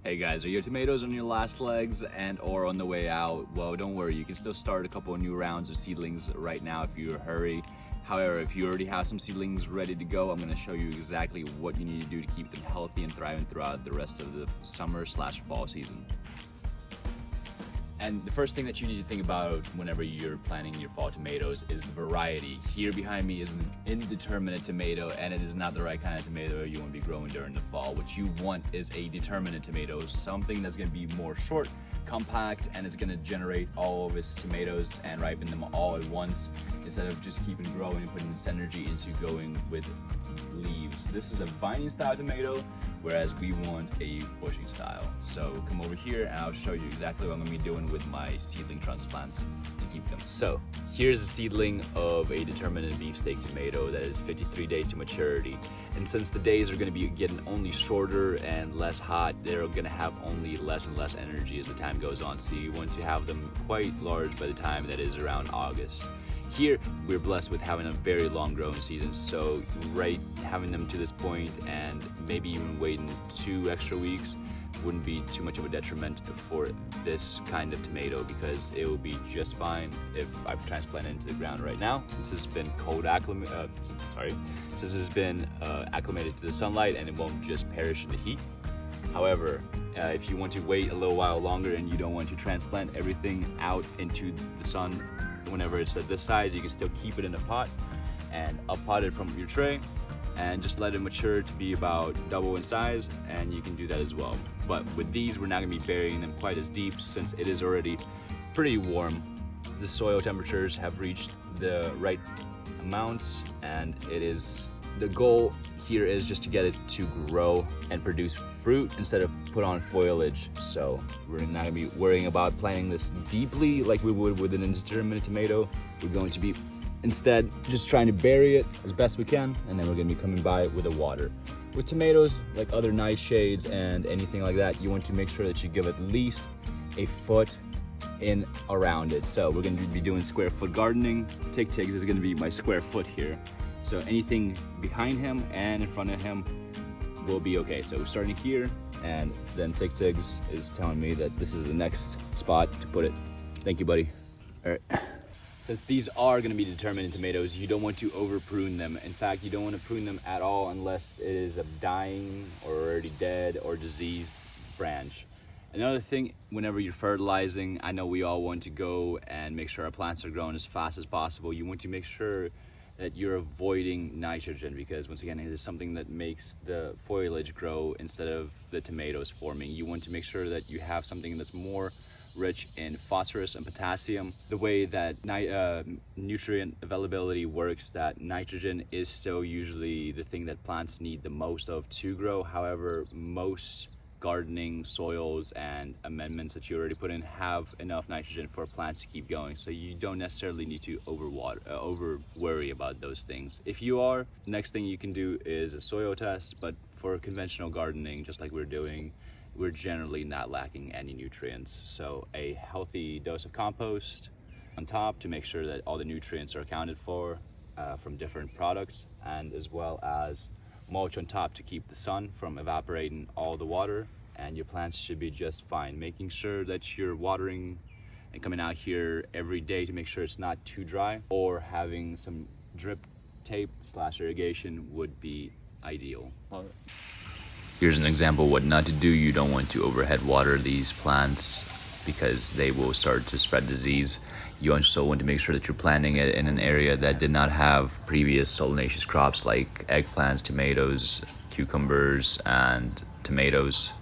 Hey guys, are your tomatoes on your last legs and or on the way out? Well, don't worry, you can still start a couple of new rounds of seedlings right now if you hurry. However, if you already have some seedlings ready to go, I'm going to show you exactly what you need to do to keep them healthy and thriving throughout the rest of the summer/fall season. And the first thing that you need to think about whenever you're planting your fall tomatoes is the variety. Here behind me is an indeterminate tomato, and it is not the right kind of tomato you want to be growing during the fall. What you want is a determinate tomato, something that's going to be more short, compact, and it's going to generate all of its tomatoes and ripen them all at once instead of just keeping growing and putting this energy into going with leaves. This is a vining style tomato, whereas we want a bushing style. So come over here and I'll show you exactly what I'm going to be doing with my seedling transplants to keep them. So here's a seedling of a determinate beefsteak tomato that is 53 days to maturity. And since the days are going to be getting only shorter and less hot, they're going to have only less and less energy as the time goes on. So you want to have them quite large by the time that is around August. Here, we're blessed with having a very long growing season, so having them to this point and maybe even waiting 2 extra weeks wouldn't be too much of a detriment for this kind of tomato, because it will be just fine if I transplant it into the ground right now, since it's been acclimated to the sunlight and it won't just perish in the heat. However, if you want to wait a little while longer and you don't want to transplant everything out into the sun whenever it's at this size, you can still keep it in a pot and up-pot it from your tray and just let it mature to be about double in size, and you can do that as well. But with these, we're not going to be burying them quite as deep since it is already pretty warm. The soil temperatures have reached the right amounts, and the goal here is just to get it to grow and produce fruit instead of put on foliage. So we're not going to be worrying about planting this deeply like we would with an indeterminate tomato. We're going to be instead just trying to bury it as best we can, and then we're going to be coming by it with the water. With tomatoes, like other nightshades and anything like that, you want to make sure that you give at least a foot in around it. So we're going to be doing square foot gardening. Tigs is going to be my square foot here. So anything behind him and in front of him will be okay. So we're starting here, and then Tigs is telling me that this is the next spot to put it. Thank you, buddy. All right. Since these are going to be determinate tomatoes, you don't want to over prune them. In fact, you don't want to prune them at all unless it is a dying or already dead or diseased branch. Another thing, whenever you're fertilizing, I know we all want to go and make sure our plants are growing as fast as possible. You want to make sure that you're avoiding nitrogen, because once again, it is something that makes the foliage grow instead of the tomatoes forming. You want to make sure that you have something that's more rich in phosphorus and potassium. The way that nutrient availability works, that nitrogen is still usually the thing that plants need the most of to grow. However, most gardening soils and amendments that you already put in have enough nitrogen for plants to keep going, so you don't necessarily need to over worry about those things. If you are, next thing you can do is a soil test, but for conventional gardening, just like we're doing, we're generally not lacking any nutrients. So a healthy dose of compost on top to make sure that all the nutrients are accounted for from different products, and as well as mulch on top to keep the sun from evaporating all the water, and your plants should be just fine. Making sure that you're watering and coming out here every day to make sure it's not too dry, or having some drip tape / irrigation would be ideal. Here's an example of what not to do. You don't want to overhead water these plants because they will start to spread disease. You also want to make sure that you're planting it in an area that did not have previous solanaceous crops like eggplants, tomatoes, cucumbers, and tomatoes.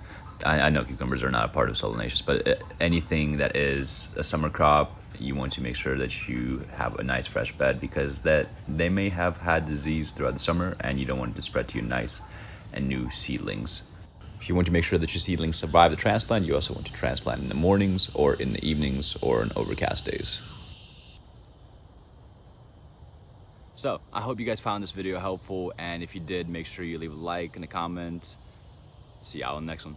I know cucumbers are not a part of solanaceous, but anything that is a summer crop, you want to make sure that you have a nice fresh bed, because that they may have had disease throughout the summer and you don't want it to spread to your nice and new seedlings. If you want to make sure that your seedlings survive the transplant, you also want to transplant in the mornings or in the evenings or on overcast days. So I hope you guys found this video helpful, and if you did, make sure you leave a like and a comment. See y'all in the next one.